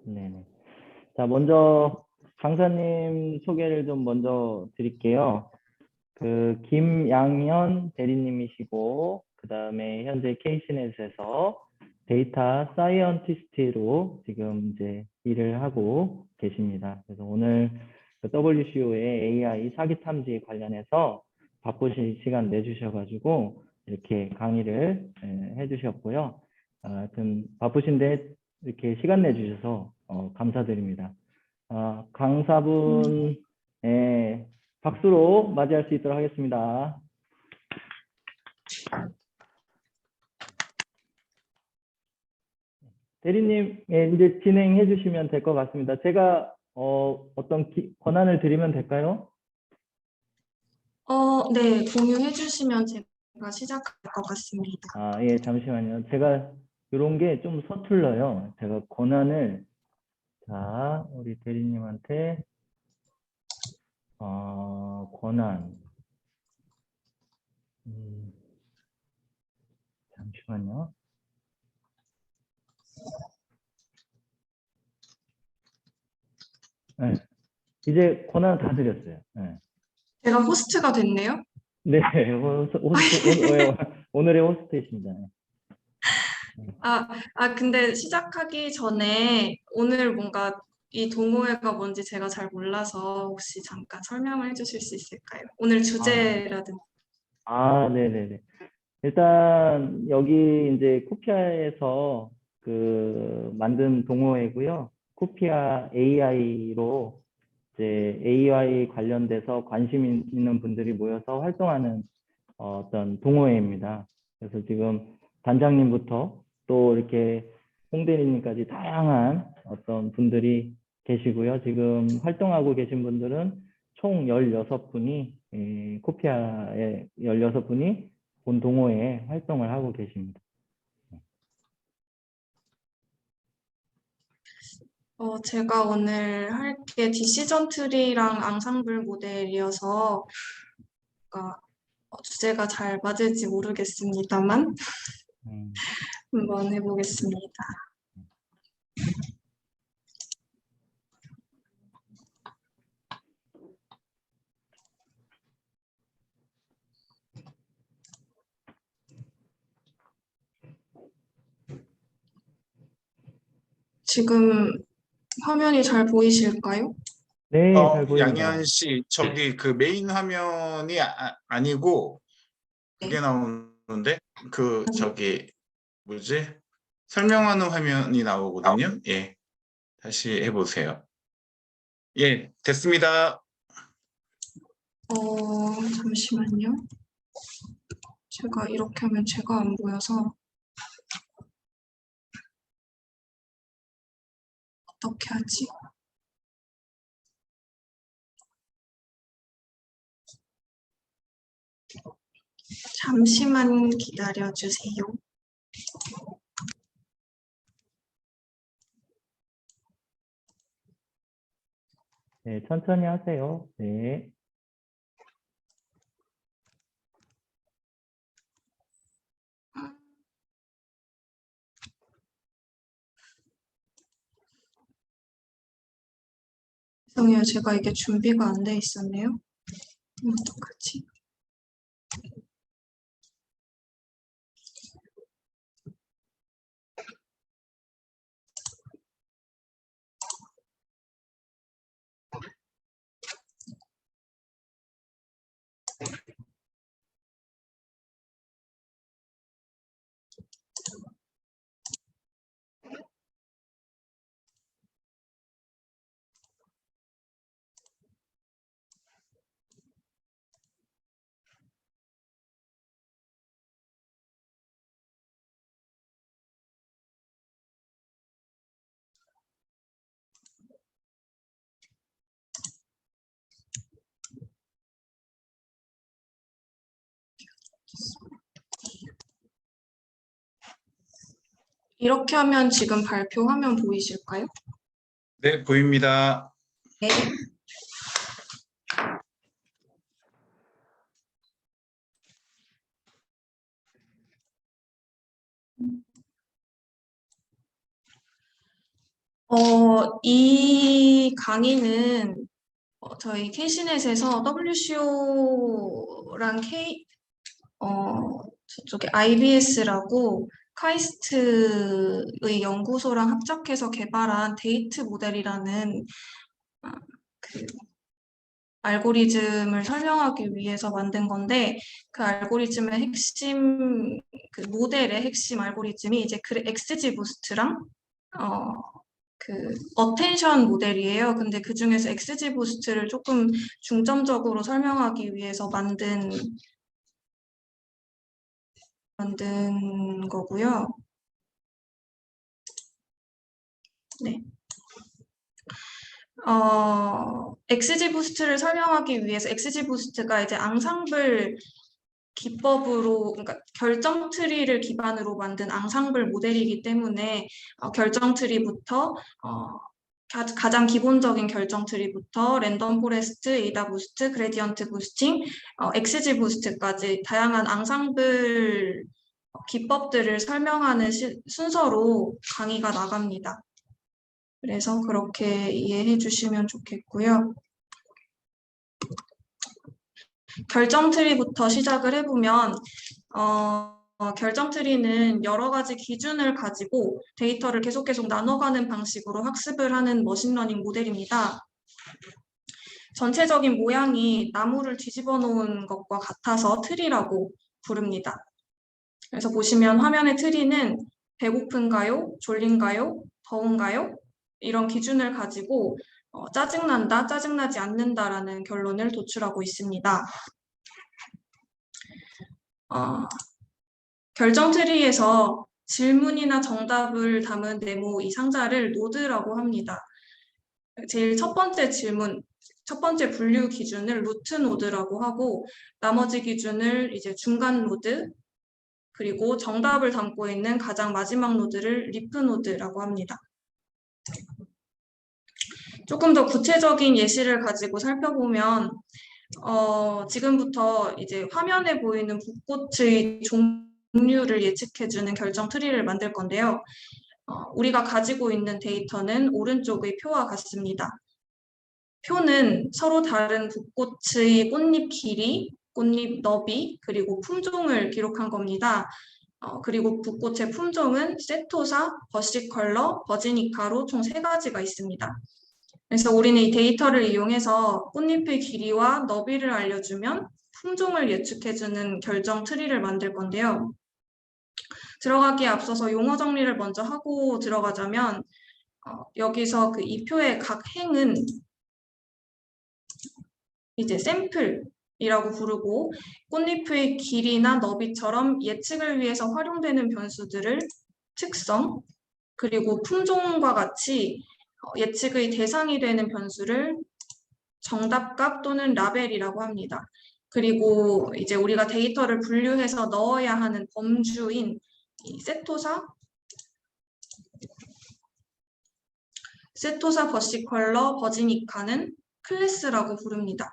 네네. 자, 먼저 강사님 소개를 좀 먼저 드릴게요. 김양현 대리님이시고, 그 다음에 현재 케이시넷에서 데이터 사이언티스트로 지금 이제 일을 하고 계십니다. 그래서 오늘 WCO의 AI 사기 탐지 관련해서 바쁘신 시간 내주셔가지고 이렇게 강의를 해주셨고요. 하여튼 바쁘신데 이렇게 시간 내주셔서 감사드립니다. 강사분 박수로 맞이할 수 있도록 하겠습니다. 대리님, 이제 진행해 주시면 될 것 같습니다. 제가 어떤 권한을 드리면 될까요? 네, 공유해 주시면 제가 시작할 것 같습니다. 예, 잠시만요. 제가 이런 게 좀 서툴러요. 제가 권한을, 자, 우리 대리님한테, 권한, 잠시만요. 네, 이제 권한 다 드렸어요. 네. 제가 호스트가 됐네요. 네, 오늘의 호스트이십니다. 근데 시작하기 전에 오늘 뭔가 이 동호회가 뭔지 제가 잘 몰라서 혹시 잠깐 설명을 해주실 수 있을까요? 오늘 주제라든지. 네네네. 일단 여기 이제 쿠피아에서 만든 동호회고요. 쿠피아 AI로 이제 AI 관련돼서 관심 있는 분들이 모여서 활동하는 어떤 동호회입니다. 그래서 지금 단장님부터 또 이렇게 홍대리님까지 다양한 어떤 분들이 계시고요. 지금 활동하고 계신 분들은 총 16분이 코피아의 16분이 본 동호회에 활동을 하고 계십니다. 제가 오늘 할 게 디시전 트리랑 앙상블 모델이어서 주제가 잘 맞을지 모르겠습니다만 한번 해보겠습니다. 지금 화면이 잘 보이실까요? 네, 잘 보입니다. 양현 씨, 저기 그 메인 화면이 아니고 그게 나오는데 저기 뭐지? 설명하는 화면이 나오거든요. 예, 다시 해보세요. 예, 됐습니다. 잠시만요. 제가 이렇게 하면 제가 안 보여서 어떻게 하지? 잠시만 기다려주세요. 네, 천천히 하세요. 네. 죄송해요. 제가 이게 준비가 안 돼 있었네요. 어떡하지? 이렇게 하면 지금 발표 화면 보이실까요? 네, 보입니다. 네. 이 강의는 저희 K시넷에서 WCO랑 저쪽에 IBS라고 카이스트의 연구소랑 합작해서 개발한 데이트 모델이라는 그 알고리즘을 설명하기 위해서 만든 건데, 그 알고리즘의 핵심, 그 모델의 핵심 알고리즘이 이제 XG 부스트랑 그 어텐션 모델이에요. 근데 그 중에서 XG 부스트를 조금 중점적으로 설명하기 위해서 만든 거고요. 네. XG 부스트를 설명하기 위해서 XG 부스트가 이제 앙상블 기법으로, 그러니까 결정 트리를 기반으로 만든 앙상블 모델이기 때문에 결정 트리부터 가장 기본적인 결정 트리부터 랜덤 포레스트, 에이다 부스트, 그레디언트 부스팅, XG 부스트까지 다양한 앙상블 기법들을 설명하는 순서로 강의가 나갑니다. 그래서 그렇게 이해해 주시면 좋겠고요. 결정 트리부터 시작을 해보면 결정 트리는 여러 가지 기준을 가지고 데이터를 계속 나눠가는 방식으로 학습을 하는 머신러닝 모델입니다. 전체적인 모양이 나무를 뒤집어 놓은 것과 같아서 트리라고 부릅니다. 그래서 보시면 화면의 트리는 배고픈가요? 졸린가요? 더운가요? 이런 기준을 가지고 짜증난다, 짜증나지 않는다라는 결론을 도출하고 있습니다. 결정 트리에서 질문이나 정답을 담은 네모 이 상자를 노드라고 합니다. 제일 첫 번째 질문, 첫 번째 분류 기준을 루트 노드라고 하고, 나머지 기준을 이제 중간 노드, 그리고 정답을 담고 있는 가장 마지막 노드를 리프 노드라고 합니다. 조금 더 구체적인 예시를 가지고 살펴보면 지금부터 이제 화면에 보이는 붓꽃의 종류를 예측해주는 결정 트리를 만들 건데요. 우리가 가지고 있는 데이터는 오른쪽의 표와 같습니다. 표는 서로 다른 붓꽃의 꽃잎 길이, 꽃잎 너비, 그리고 품종을 기록한 겁니다. 그리고 붓꽃의 품종은 세토사, 버시컬러, 버지니카로 총 3가지가 있습니다. 그래서 우리는 이 데이터를 이용해서 꽃잎의 길이와 너비를 알려주면 품종을 예측해주는 결정 트리를 만들 건데요. 들어가기에 앞서서 용어 정리를 먼저 하고 들어가자면 여기서 그 이 표의 각 행은 이제 샘플이라고 부르고, 꽃잎의 길이나 너비처럼 예측을 위해서 활용되는 변수들을 특성, 그리고 품종과 같이 예측의 대상이 되는 변수를 정답값 또는 라벨이라고 합니다. 그리고 이제 우리가 데이터를 분류해서 넣어야 하는 범주인 이 세토사, 버시컬러, 버지니카는 클래스라고 부릅니다.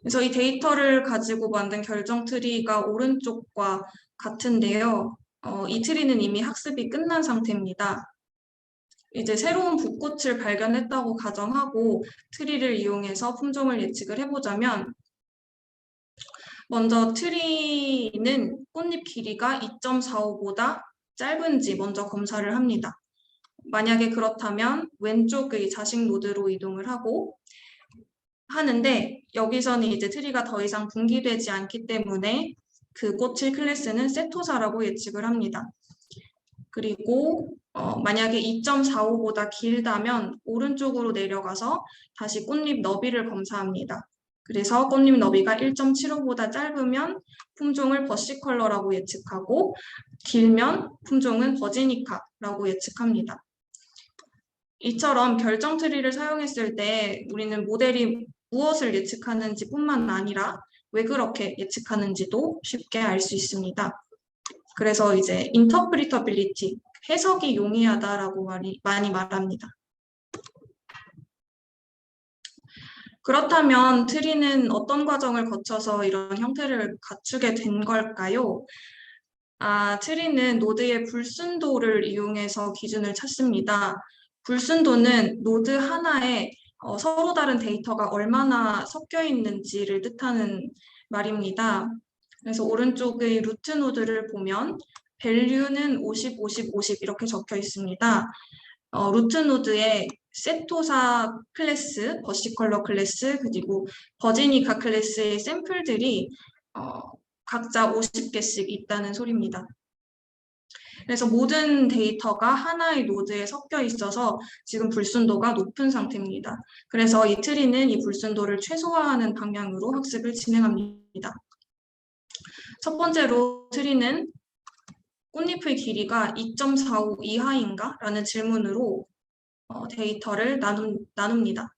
그래서 이 데이터를 가지고 만든 결정 트리가 오른쪽과 같은데요. 이 트리는 이미 학습이 끝난 상태입니다. 이제 새로운 붓꽃을 발견했다고 가정하고 트리를 이용해서 품종을 예측을 해보자면, 먼저 트리는 꽃잎 길이가 2.45보다 짧은지 먼저 검사를 합니다. 만약에 그렇다면 왼쪽의 자식 노드로 이동을 하는데, 여기서는 이제 트리가 더 이상 분기되지 않기 때문에 그 꽃의 클래스는 세토사라고 예측을 합니다. 그리고 만약에 2.45보다 길다면 오른쪽으로 내려가서 다시 꽃잎 너비를 검사합니다. 그래서 꽃잎 너비가 1.75보다 짧으면 품종을 버시컬러라고 예측하고, 길면 품종은 버지니카라고 예측합니다. 이처럼 결정 트리를 사용했을 때 우리는 모델이 무엇을 예측하는지 뿐만 아니라 왜 그렇게 예측하는지도 쉽게 알 수 있습니다. 그래서 이제 interpretability, 해석이 용이하다라고 많이 말합니다. 그렇다면 트리는 어떤 과정을 거쳐서 이런 형태를 갖추게 된 걸까요? 트리는 노드의 불순도를 이용해서 기준을 찾습니다. 불순도는 노드 하나에 서로 다른 데이터가 얼마나 섞여 있는지를 뜻하는 말입니다. 그래서 오른쪽의 루트 노드를 보면 value는 50, 50, 50 이렇게 적혀 있습니다. 루트 노드에 세토사 클래스, 버시컬러 클래스, 그리고 버지니카 클래스의 샘플들이 각자 50개씩 있다는 소리입니다. 그래서 모든 데이터가 하나의 노드에 섞여 있어서 지금 불순도가 높은 상태입니다. 그래서 이 트리는 이 불순도를 최소화하는 방향으로 학습을 진행합니다. 첫 번째로 트리는 꽃잎의 길이가 2.45 이하인가? 라는 질문으로 데이터를 나눕니다.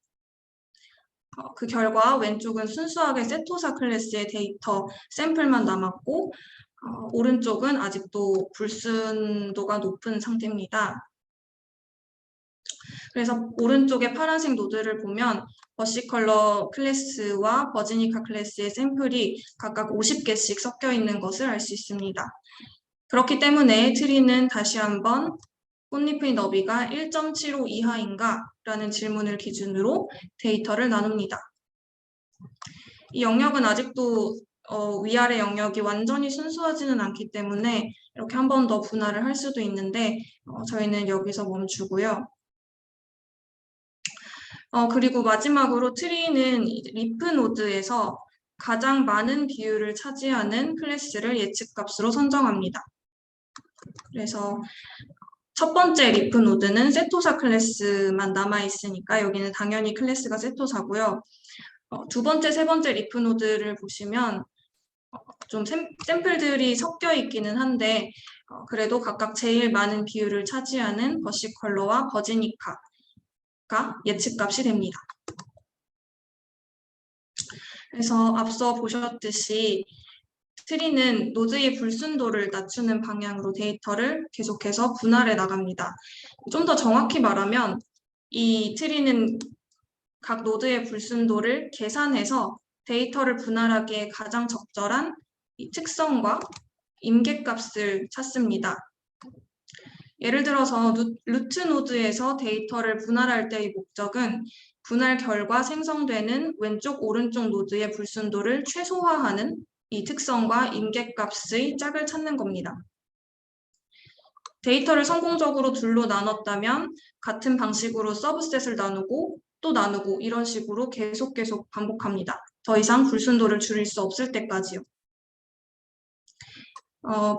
그 결과 왼쪽은 순수하게 세토사 클래스의 데이터 샘플만 남았고 오른쪽은 아직도 불순도가 높은 상태입니다. 그래서 오른쪽의 파란색 노드를 보면 버시컬러 클래스와 버지니카 클래스의 샘플이 각각 50개씩 섞여 있는 것을 알 수 있습니다. 그렇기 때문에 트리는 다시 한번 꽃잎의 너비가 1.75 이하인가? 라는 질문을 기준으로 데이터를 나눕니다. 이 영역은 아직도 위아래 영역이 완전히 순수하지는 않기 때문에 이렇게 한 번 더 분할을 할 수도 있는데 저희는 여기서 멈추고요. 그리고 마지막으로 트리는 리프 노드에서 가장 많은 비율을 차지하는 클래스를 예측값으로 선정합니다. 그래서 첫 번째 리프 노드는 세토사 클래스만 남아있으니까 여기는 당연히 클래스가 세토사고요. 두 번째, 세 번째 리프 노드를 보시면 좀 샘플들이 섞여 있기는 한데 그래도 각각 제일 많은 비율을 차지하는 버시컬러와 버지니카가 예측값이 됩니다. 그래서 앞서 보셨듯이 트리는 노드의 불순도를 낮추는 방향으로 데이터를 계속해서 분할해 나갑니다. 좀 더 정확히 말하면 이 트리는 각 노드의 불순도를 계산해서 데이터를 분할하기에 가장 적절한 이 특성과 임계값을 찾습니다. 예를 들어서 루트 노드에서 데이터를 분할할 때의 목적은 분할 결과 생성되는 왼쪽 오른쪽 노드의 불순도를 최소화하는 이 특성과 임계값의 짝을 찾는 겁니다. 데이터를 성공적으로 둘로 나눴다면 같은 방식으로 서브셋을 나누고 또 나누고 이런 식으로 계속 반복합니다. 더 이상 불순도를 줄일 수 없을 때까지요.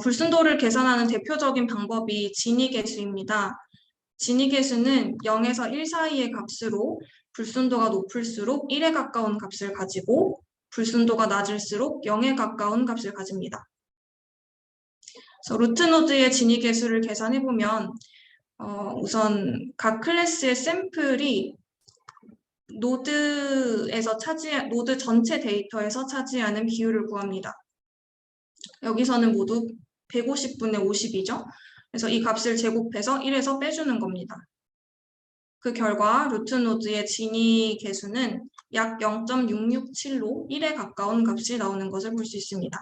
불순도를 계산하는 대표적인 방법이 지니계수입니다. 지니계수는 0에서 1 사이의 값으로 불순도가 높을수록 1에 가까운 값을 가지고 불순도가 낮을수록 0에 가까운 값을 가집니다. 그래서 루트 노드의 지니계수를 계산해보면 우선 각 클래스의 샘플이 노드 전체 데이터에서 차지하는 비율을 구합니다. 여기서는 모두 150분의 50이죠. 그래서 이 값을 제곱해서 1에서 빼주는 겁니다. 그 결과 루트 노드의 진위 계수는 약 0.667로 1에 가까운 값이 나오는 것을 볼 수 있습니다.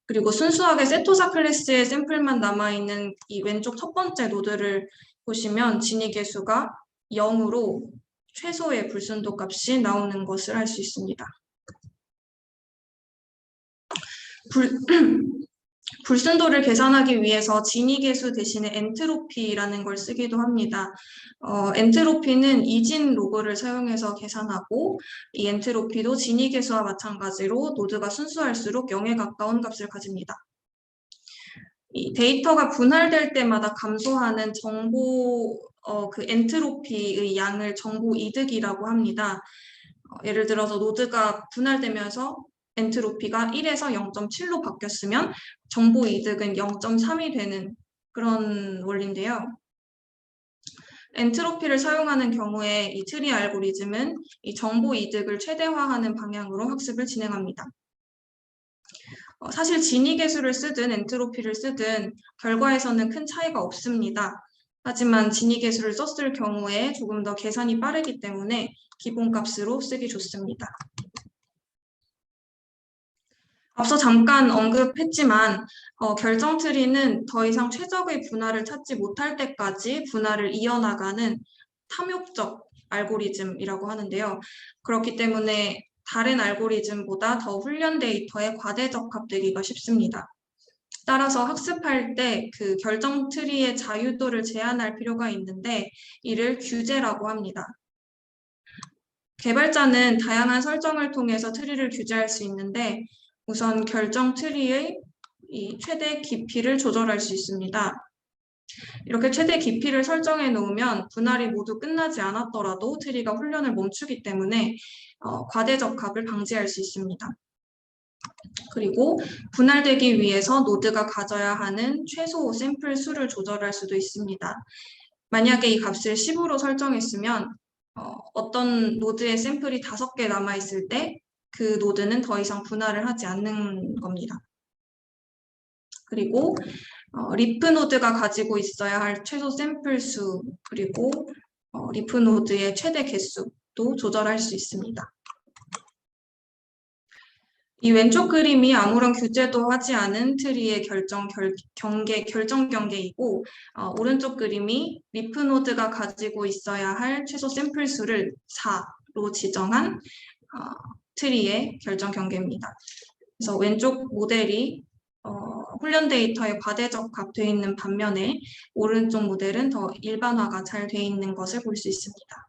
그리고 순수하게 세토사 클래스의 샘플만 남아있는 이 왼쪽 첫 번째 노드를 보시면 진위 계수가 0으로 최소의 불순도 값이 나오는 것을 알 수 있습니다. 불순도를 계산하기 위해서 진위계수 대신에 엔트로피라는 걸 쓰기도 합니다. 엔트로피는 이진 로그를 사용해서 계산하고 이 엔트로피도 진위계수와 마찬가지로 노드가 순수할수록 0에 가까운 값을 가집니다. 이 데이터가 분할될 때마다 감소하는 그 엔트로피의 양을 정보 이득이라고 합니다. 예를 들어서 노드가 분할되면서 엔트로피가 1에서 0.7로 바뀌었으면 정보 이득은 0.3이 되는 그런 원리인데요. 엔트로피를 사용하는 경우에 이 트리 알고리즘은 이 정보 이득을 최대화하는 방향으로 학습을 진행합니다. 사실 진위계수를 쓰든 엔트로피를 쓰든 결과에서는 큰 차이가 없습니다. 하지만 진위계수를 썼을 경우에 조금 더 계산이 빠르기 때문에 기본값으로 쓰기 좋습니다. 앞서 잠깐 언급했지만 결정 트리는 더 이상 최적의 분할을 찾지 못할 때까지 분할을 이어나가는 탐욕적 알고리즘이라고 하는데요. 그렇기 때문에 다른 알고리즘보다 더 훈련 데이터에 과대적합되기가 쉽습니다. 따라서 학습할 때 그 결정 트리의 자유도를 제한할 필요가 있는데 이를 규제라고 합니다. 개발자는 다양한 설정을 통해서 트리를 규제할 수 있는데 우선 결정 트리의 이 최대 깊이를 조절할 수 있습니다. 이렇게 최대 깊이를 설정해 놓으면 분할이 모두 끝나지 않았더라도 트리가 훈련을 멈추기 때문에 과대적합을 방지할 수 있습니다. 그리고 분할되기 위해서 노드가 가져야 하는 최소 샘플 수를 조절할 수도 있습니다. 만약에 이 값을 10으로 설정했으면 어떤 노드의 샘플이 5개 남아있을 때 그 노드는 더 이상 분할을 하지 않는 겁니다. 그리고 리프 노드가 가지고 있어야 할 최소 샘플 수 그리고 리프 노드의 최대 개수도 조절할 수 있습니다. 이 왼쪽 그림이 아무런 규제도 하지 않은 트리의 결정 경계이고 오른쪽 그림이 리프 노드가 가지고 있어야 할 최소 샘플 수를 4로 지정한 트리의 결정 경계입니다. 그래서 왼쪽 모델이 훈련 데이터에 과대적합되어 있는 반면에 오른쪽 모델은 더 일반화가 잘 되어 있는 것을 볼 수 있습니다.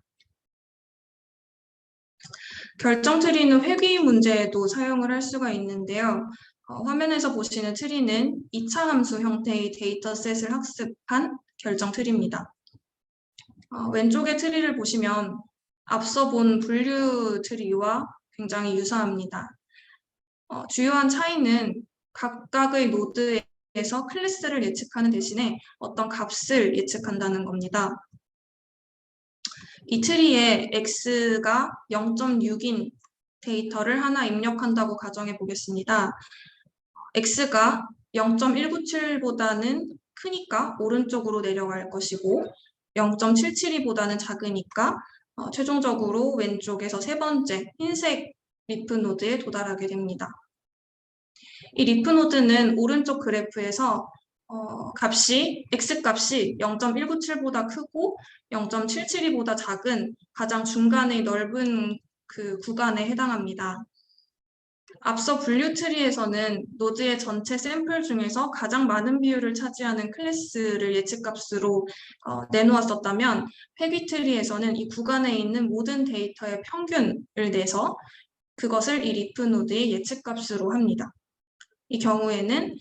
결정 트리는 회귀 문제에도 사용을 할 수가 있는데요. 화면에서 보시는 트리는 2차 함수 형태의 데이터셋을 학습한 결정 트리입니다. 왼쪽의 트리를 보시면 앞서 본 분류 트리와 굉장히 유사합니다. 주요한 차이는 각각의 노드에서 클래스를 예측하는 대신에 어떤 값을 예측한다는 겁니다. 이 트리에 x가 0.6인 데이터를 하나 입력한다고 가정해 보겠습니다. x가 0.197보다는 크니까 오른쪽으로 내려갈 것이고 0.772보다는 작으니까 최종적으로 왼쪽에서 세 번째 흰색 리프 노드에 도달하게 됩니다. 이 리프 노드는 오른쪽 그래프에서 x값이 0.197보다 크고 0.772보다 작은 가장 중간의 넓은 그 구간에 해당합니다. 앞서 분류 트리에서는 노드의 전체 샘플 중에서 가장 많은 비율을 차지하는 클래스를 예측값으로 내놓았었다면 회귀 트리에서는 이 구간에 있는 모든 데이터의 평균을 내서 그것을 이 리프 노드의 예측값으로 합니다. 이 경우에는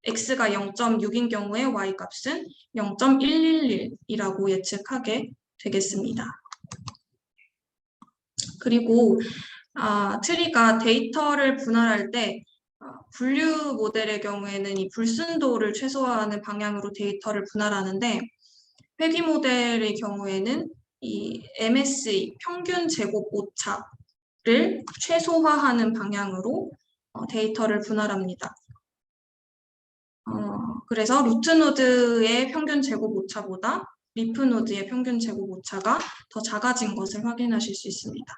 x가 0.6인 경우에 y값은 0.111이라고 예측하게 되겠습니다. 그리고 트리가 데이터를 분할할 때 분류 모델의 경우에는 이 불순도를 최소화하는 방향으로 데이터를 분할하는데 회귀 모델의 경우에는 이 MSE 평균 제곱 오차를 최소화하는 방향으로 데이터를 분할합니다. 그래서 루트 노드의 평균 제곱 오차보다 리프 노드의 평균 제곱 오차가 더 작아진 것을 확인하실 수 있습니다.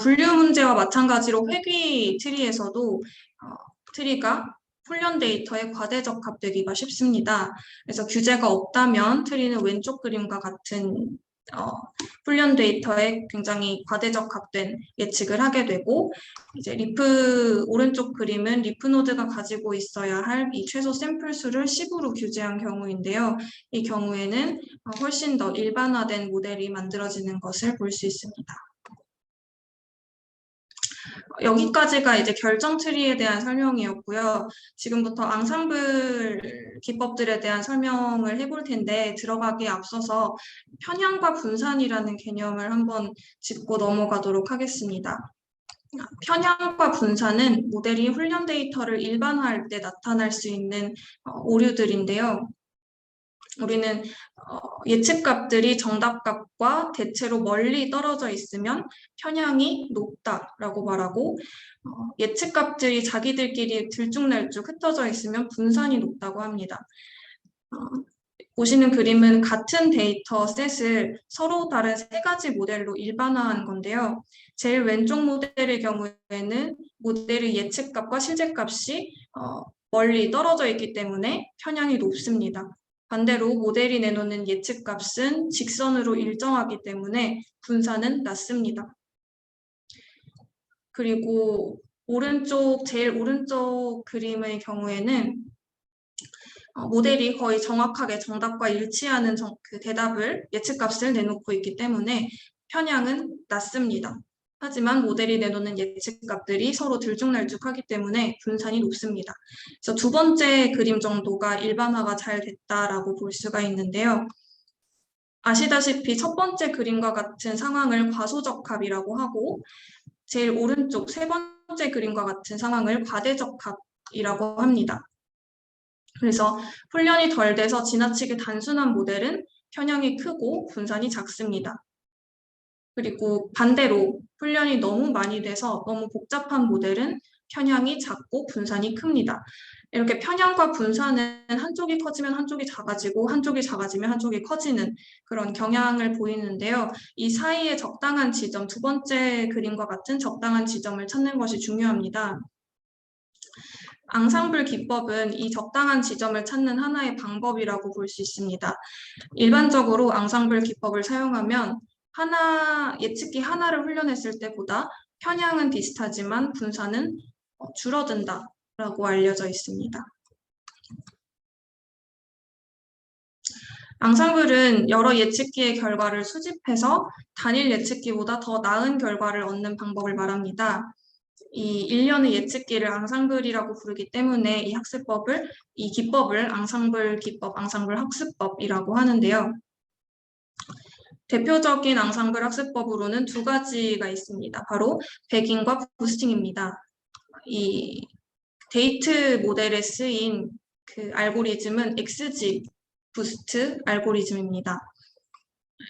분류 문제와 마찬가지로 회귀 트리에서도 트리가 훈련 데이터에 과대적합되기가 쉽습니다. 그래서 규제가 없다면 트리는 왼쪽 그림과 같은 훈련 데이터에 굉장히 과대적합된 예측을 하게 되고 이제 오른쪽 그림은 리프 노드가 가지고 있어야 할 이 최소 샘플 수를 10으로 규제한 경우인데요. 이 경우에는 훨씬 더 일반화된 모델이 만들어지는 것을 볼 수 있습니다. 여기까지가 이제 결정 트리에 대한 설명이었고요. 지금부터 앙상블 기법들에 대한 설명을 해볼 텐데 들어가기에 앞서서 편향과 분산이라는 개념을 한번 짚고 넘어가도록 하겠습니다. 편향과 분산은 모델이 훈련 데이터를 일반화할 때 나타날 수 있는 오류들인데요. 우리는 예측값들이 정답값과 대체로 멀리 떨어져 있으면 편향이 높다라고 말하고 예측값들이 자기들끼리 들쭉날쭉 흩어져 있으면 분산이 높다고 합니다. 보시는 그림은 같은 데이터 셋을 서로 다른 세 가지 모델로 일반화한 건데요. 제일 왼쪽 모델의 경우에는 모델의 예측값과 실제값이 멀리 떨어져 있기 때문에 편향이 높습니다. 반대로 모델이 내놓는 예측값은 직선으로 일정하기 때문에 분산은 낮습니다. 그리고 제일 오른쪽 그림의 경우에는 모델이 거의 정확하게 정답과 일치하는 그 대답을 예측값을 내놓고 있기 때문에 편향은 낮습니다. 하지만 모델이 내놓는 예측값들이 서로 들쭉날쭉하기 때문에 분산이 높습니다. 그래서 두 번째 그림 정도가 일반화가 잘 됐다라고 볼 수가 있는데요. 아시다시피 첫 번째 그림과 같은 상황을 과소적합이라고 하고 제일 오른쪽 세 번째 그림과 같은 상황을 과대적합이라고 합니다. 그래서 훈련이 덜 돼서 지나치게 단순한 모델은 편향이 크고 분산이 작습니다. 그리고 반대로 훈련이 너무 많이 돼서 너무 복잡한 모델은 편향이 작고 분산이 큽니다. 이렇게 편향과 분산은 한쪽이 커지면 한쪽이 작아지고 한쪽이 작아지면 한쪽이 커지는 그런 경향을 보이는데요. 이 사이의 적당한 지점, 두 번째 그림과 같은 적당한 지점을 찾는 것이 중요합니다. 앙상블 기법은 이 적당한 지점을 찾는 하나의 방법이라고 볼 수 있습니다. 일반적으로 앙상블 기법을 사용하면 예측기 하나를 훈련했을 때보다 편향은 비슷하지만 분산은 줄어든다라고 알려져 있습니다. 앙상블은 여러 예측기의 결과를 수집해서 단일 예측기보다 더 나은 결과를 얻는 방법을 말합니다. 이 일련의 예측기를 앙상블이라고 부르기 때문에 이 기법을 앙상블 기법, 앙상블 학습법이라고 하는데요. 대표적인 앙상블 학습법으로는 두 가지가 있습니다. 바로 배깅과 부스팅입니다. 이 데이트 모델에 쓰인 그 알고리즘은 XG 부스트 알고리즘입니다.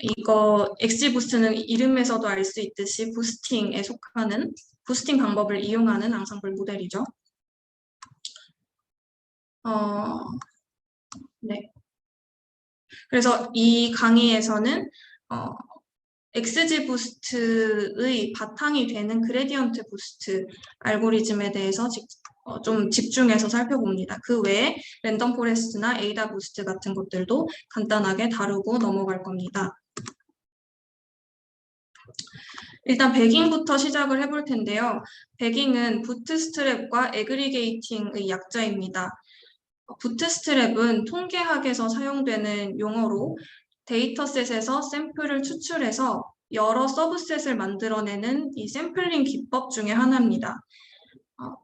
이거 XG 부스트는 이름에서도 알 수 있듯이 부스팅에 속하는 부스팅 방법을 이용하는 앙상블 모델이죠. 네. 그래서 이 강의에서는 XG 부스트의 바탕이 되는 그레디언트 부스트 알고리즘에 대해서 좀 집중해서 살펴봅니다. 그 외에 랜덤 포레스트나 에이다 부스트 같은 것들도 간단하게 다루고 넘어갈 겁니다. 일단 배깅부터 시작을 해볼 텐데요. 배깅은 부트스트랩과 애그리게이팅의 약자입니다. 부트스트랩은 통계학에서 사용되는 용어로 데이터셋에서 샘플을 추출해서 여러 서브셋을 만들어내는 이 샘플링 기법 중에 하나입니다.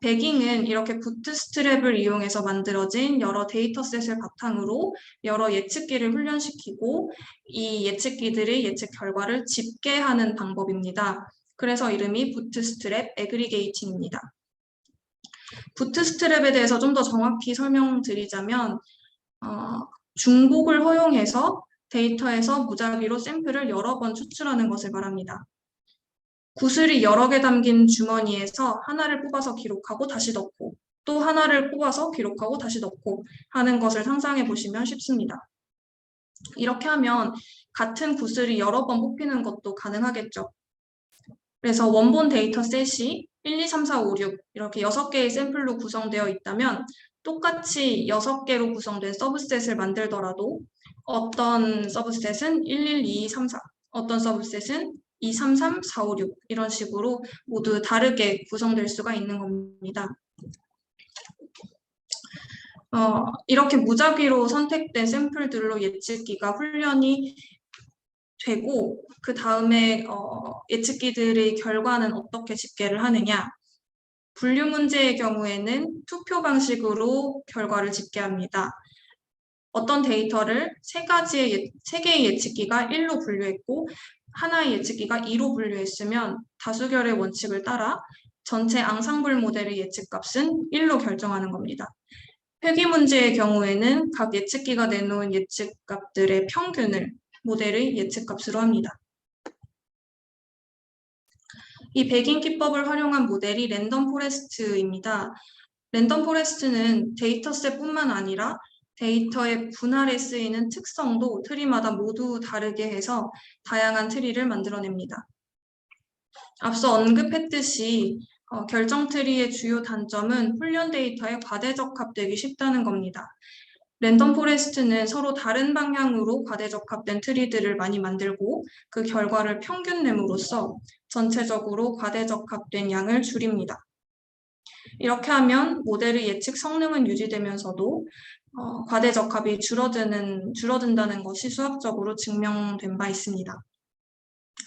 배깅은 이렇게 부트스트랩을 이용해서 만들어진 여러 데이터셋을 바탕으로 여러 예측기를 훈련시키고 이 예측기들의 예측 결과를 집계하는 방법입니다. 그래서 이름이 부트스트랩 애그리게이팅입니다. 부트스트랩에 대해서 좀 더 정확히 설명드리자면 중복을 허용해서 데이터에서 무작위로 샘플을 여러 번 추출하는 것을 말합니다. 구슬이 여러 개 담긴 주머니에서 하나를 뽑아서 기록하고 다시 넣고 또 하나를 뽑아서 기록하고 다시 넣고 하는 것을 상상해 보시면 쉽습니다. 이렇게 하면 같은 구슬이 여러 번 뽑히는 것도 가능하겠죠. 그래서 원본 데이터셋이 1, 2, 3, 4, 5, 6 이렇게 6개의 샘플로 구성되어 있다면 똑같이 6개로 구성된 서브셋을 만들더라도 어떤 서브셋은 1, 1, 2, 3, 4, 어떤 서브셋은 2, 3, 3, 4, 5, 6 이런 식으로 모두 다르게 구성될 수가 있는 겁니다. 이렇게 무작위로 선택된 샘플들로 예측기가 훈련이 되고 그 다음에 예측기들의 결과는 어떻게 집계를 하느냐. 분류 문제의 경우에는 투표 방식으로 결과를 집계합니다. 어떤 데이터를 세 개의 예측기가 1로 분류했고 하나의 예측기가 2로 분류했으면 다수결의 원칙을 따라 전체 앙상블 모델의 예측값은 1로 결정하는 겁니다. 회귀 문제의 경우에는 각 예측기가 내놓은 예측값들의 평균을 모델의 예측값으로 합니다. 이 배깅 기법을 활용한 모델이 랜덤 포레스트입니다. 랜덤 포레스트는 데이터셋뿐만 아니라 데이터의 분할에 쓰이는 특성도 트리마다 모두 다르게 해서 다양한 트리를 만들어냅니다. 앞서 언급했듯이 결정 트리의 주요 단점은 훈련 데이터에 과대적합되기 쉽다는 겁니다. 랜덤 포레스트는 서로 다른 방향으로 과대적합된 트리들을 많이 만들고 그 결과를 평균냄으로써 전체적으로 과대적합된 양을 줄입니다. 이렇게 하면 모델의 예측 성능은 유지되면서도 과대적합이 줄어든다는 것이 수학적으로 증명된 바 있습니다.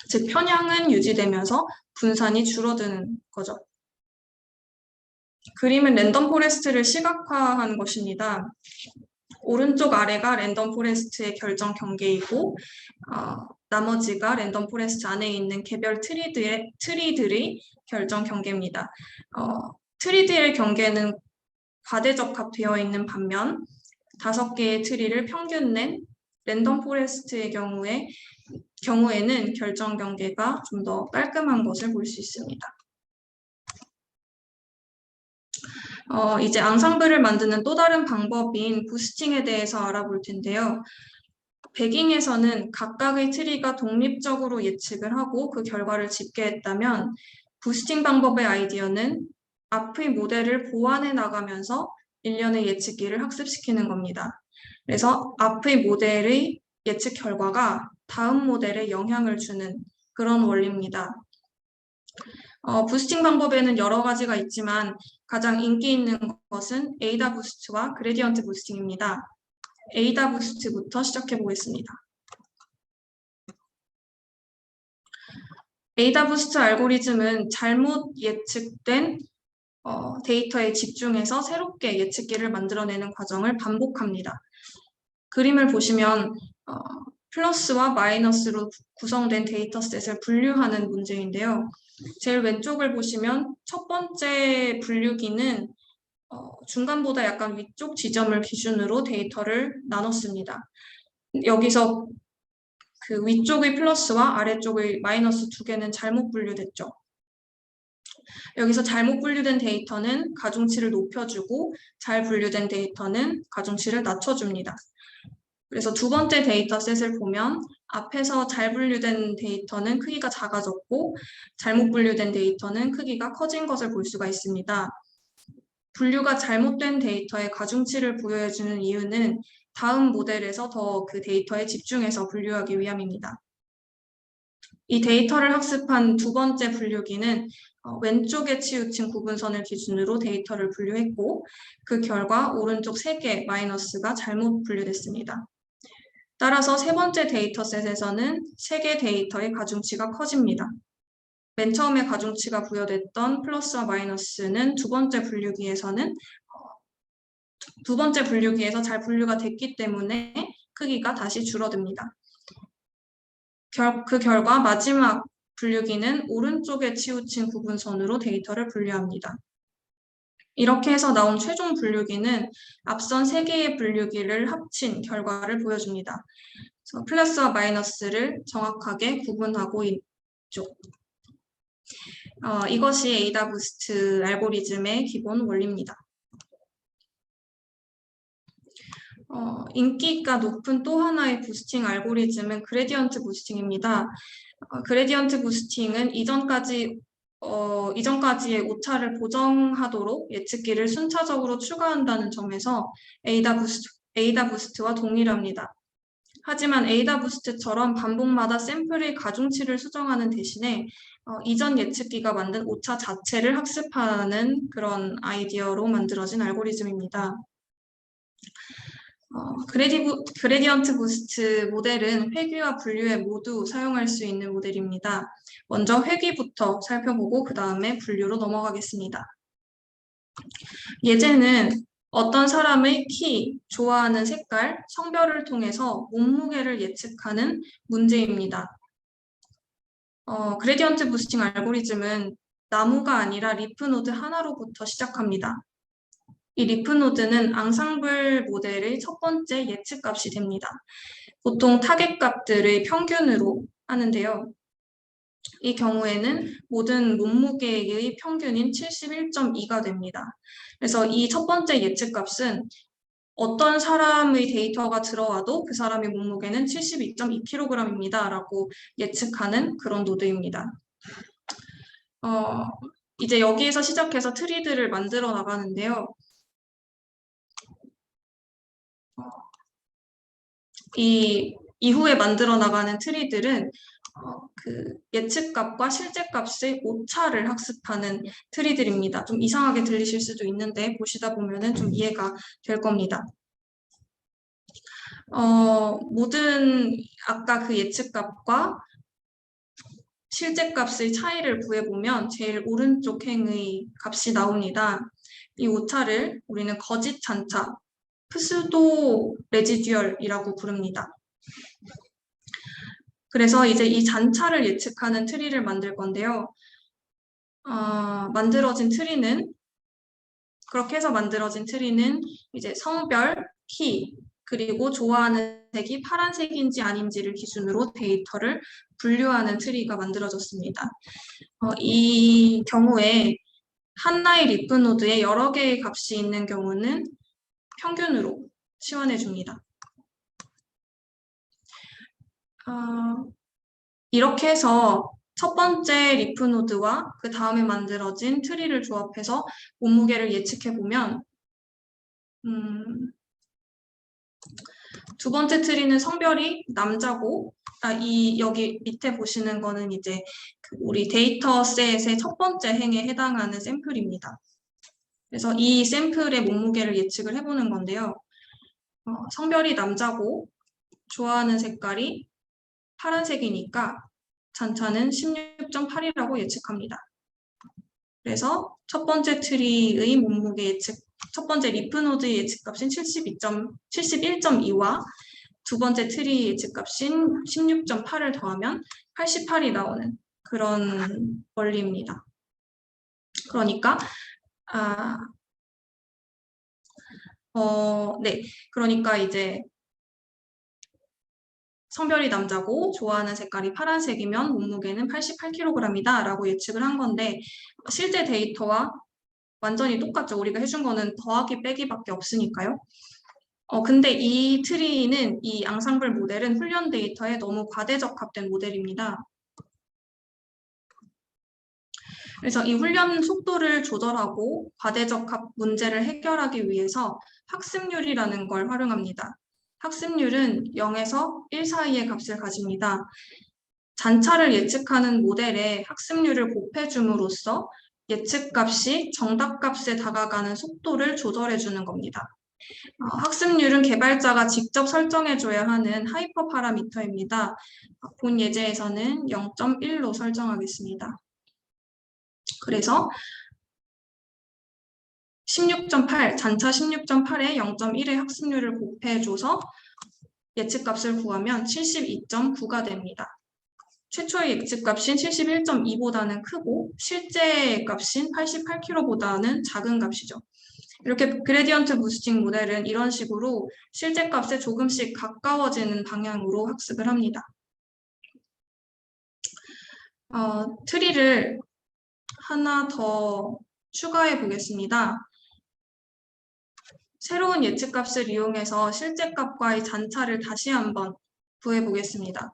즉 편향은 유지되면서 분산이 줄어드는 거죠. 그림은 랜덤 포레스트를 시각화한 것입니다. 오른쪽 아래가 랜덤 포레스트의 결정 경계이고 나머지가 랜덤 포레스트 안에 있는 개별 트리들의 결정 경계입니다. 트리들의 경계는 과대적합되어 있는 반면 5개의 트리를 평균 낸 랜덤 포레스트의 경우에는 결정 경계가 좀 더 깔끔한 것을 볼 수 있습니다. 이제 앙상블을 만드는 또 다른 방법인 부스팅에 대해서 알아볼 텐데요. 베깅에서는 각각의 트리가 독립적으로 예측을 하고 그 결과를 집계했다면 부스팅 방법의 아이디어는 앞의 모델을 보완해 나가면서 일련의 예측기를 학습시키는 겁니다. 그래서 앞의 모델의 예측 결과가 다음 모델에 영향을 주는 그런 원리입니다. 부스팅 방법에는 여러 가지가 있지만 가장 인기 있는 것은 에이다 부스트와 그레디언트 부스팅입니다. 에이다 부스트부터 시작해 보겠습니다. 에이다 부스트 알고리즘은 잘못 예측된 데이터에 집중해서 새롭게 예측기를 만들어내는 과정을 반복합니다. 그림을 보시면 플러스와 마이너스로 구성된 데이터셋을 분류하는 문제인데요. 제일 왼쪽을 보시면 첫 번째 분류기는 중간보다 약간 위쪽 지점을 기준으로 데이터를 나눴습니다. 여기서 그 위쪽의 플러스와 아래쪽의 마이너스 2개는 잘못 분류됐죠. 여기서 잘못 분류된 데이터는 가중치를 높여주고 잘 분류된 데이터는 가중치를 낮춰줍니다. 그래서 두 번째 데이터셋을 보면 앞에서 잘 분류된 데이터는 크기가 작아졌고 잘못 분류된 데이터는 크기가 커진 것을 볼 수가 있습니다. 분류가 잘못된 데이터에 가중치를 부여해주는 이유는 다음 모델에서 더 그 데이터에 집중해서 분류하기 위함입니다. 이 데이터를 학습한 두 번째 분류기는 왼쪽에 치우친 구분선을 기준으로 데이터를 분류했고 그 결과 오른쪽 3개 마이너스가 잘못 분류됐습니다. 따라서 세 번째 데이터셋에서는 3개 데이터의 가중치가 커집니다. 맨 처음에 가중치가 부여됐던 플러스와 마이너스는 두 번째 분류기에서 잘 분류가 됐기 때문에 크기가 다시 줄어듭니다. 그 결과 마지막 분류기는 오른쪽에 치우친 구분선으로 데이터를 분류합니다. 이렇게 해서 나온 최종 분류기는 앞선 3개의 분류기를 합친 결과를 보여줍니다. 그래서 플러스와 마이너스를 정확하게 구분하고 있죠. 이것이 에이다 부스트 알고리즘의 기본 원리입니다. 인기가 높은 또 하나의 부스팅 알고리즘은 그레디언트 부스팅입니다. 그레디언트 부스팅은 이전까지의 오차를 보정하도록 예측기를 순차적으로 추가한다는 점에서 에이다 부스트와 동일합니다. 하지만 에이다 부스트처럼 반복마다 샘플의 가중치를 수정하는 대신에 이전 예측기가 만든 오차 자체를 학습하는 그런 아이디어로 만들어진 알고리즘입니다. 그레디언트 부스트 모델은 회귀와 분류에 모두 사용할 수 있는 모델입니다. 먼저 회귀부터 살펴보고 그 다음에 분류로 넘어가겠습니다. 예제는 어떤 사람의 키, 좋아하는 색깔, 성별을 통해서 몸무게를 예측하는 문제입니다. 그레디언트 부스팅 알고리즘은 나무가 아니라 리프노드 하나로부터 시작합니다. 이 리프노드는 앙상블 모델의 첫 번째 예측값이 됩니다. 보통 타겟값들의 평균으로 하는데요. 이 경우에는 모든 몸무게의 평균인 71.2가 됩니다. 그래서 이 첫 번째 예측값은 어떤 사람의 데이터가 들어와도 그 사람의 몸무게는 72.2kg입니다. 라고 예측하는 그런 노드입니다. 이제 여기에서 시작해서 트리들을 만들어 나가는데요. 이 이후에 만들어 나가는 트리들은 그 예측값과 실제값의 오차를 학습하는 트리들입니다. 좀 이상하게 들리실 수도 있는데 보시다 보면은 좀 이해가 될 겁니다. 모든 아까 그 예측값과 실제값의 차이를 구해보면 제일 오른쪽 행의 값이 나옵니다. 이 오차를 우리는 거짓 잔차, 프스도 레지듀얼이라고 부릅니다. 그래서 이제 이 잔차를 예측하는 트리를 만들 건데요. 그렇게 해서 만들어진 트리는 이제 성별, 키, 그리고 좋아하는 색이 파란색인지 아닌지를 기준으로 데이터를 분류하는 트리가 만들어졌습니다. 이 경우에 하나의 리프 노드에 여러 개의 값이 있는 경우는 평균으로 치환해 줍니다. 이렇게 해서 첫 번째 리프 노드와 그 다음에 만들어진 트리를 조합해서 몸무게를 예측해 보면 두 번째 트리는 성별이 남자고 여기 밑에 보시는 거는 이제 우리 데이터셋의 첫 번째 행에 해당하는 샘플입니다. 그래서 이 샘플의 몸무게를 예측을 해보는 건데요. 성별이 남자고 좋아하는 색깔이 파란색이니까 잔차는 16.8이라고 예측합니다. 그래서 첫 번째 트리의 몸무게 예측, 첫 번째 리프 노드의 예측값인 71.2와 두 번째 트리 예측값인 16.8을 더하면 88이 나오는 그런 원리입니다. 그러니까 그러니까 이제 성별이 남자고 좋아하는 색깔이 파란색이면 몸무게는 88kg이다 라고 예측을 한 건데 실제 데이터와 완전히 똑같죠. 우리가 해준 거는 더하기 빼기밖에 없으니까요. 근데 이 트리는, 이 앙상블 모델은 훈련 데이터에 너무 과대적합된 모델입니다. 그래서 이 훈련 속도를 조절하고 과대적합 문제를 해결하기 위해서 학습률이라는 걸 활용합니다. 학습률은 0에서 1 사이의 값을 가집니다. 잔차를 예측하는 모델에 학습률을 곱해줌으로써 예측값이 정답값에 다가가는 속도를 조절해주는 겁니다. 학습률은 개발자가 직접 설정해줘야 하는 하이퍼 파라미터입니다. 본 예제에서는 0.1로 설정하겠습니다. 그래서 16.8, 잔차 16.8에 0.1의 학습률을 곱해줘서 예측값을 구하면 72.9가 됩니다. 최초의 예측값인 71.2보다는 크고 실제 값인 88kg보다는 작은 값이죠. 이렇게 그레디언트 부스팅 모델은 이런 식으로 실제 값에 조금씩 가까워지는 방향으로 학습을 합니다. 트리를 하나 더 추가해 보겠습니다. 새로운 예측값을 이용해서 실제 값과의 잔차를 다시 한번 구해 보겠습니다.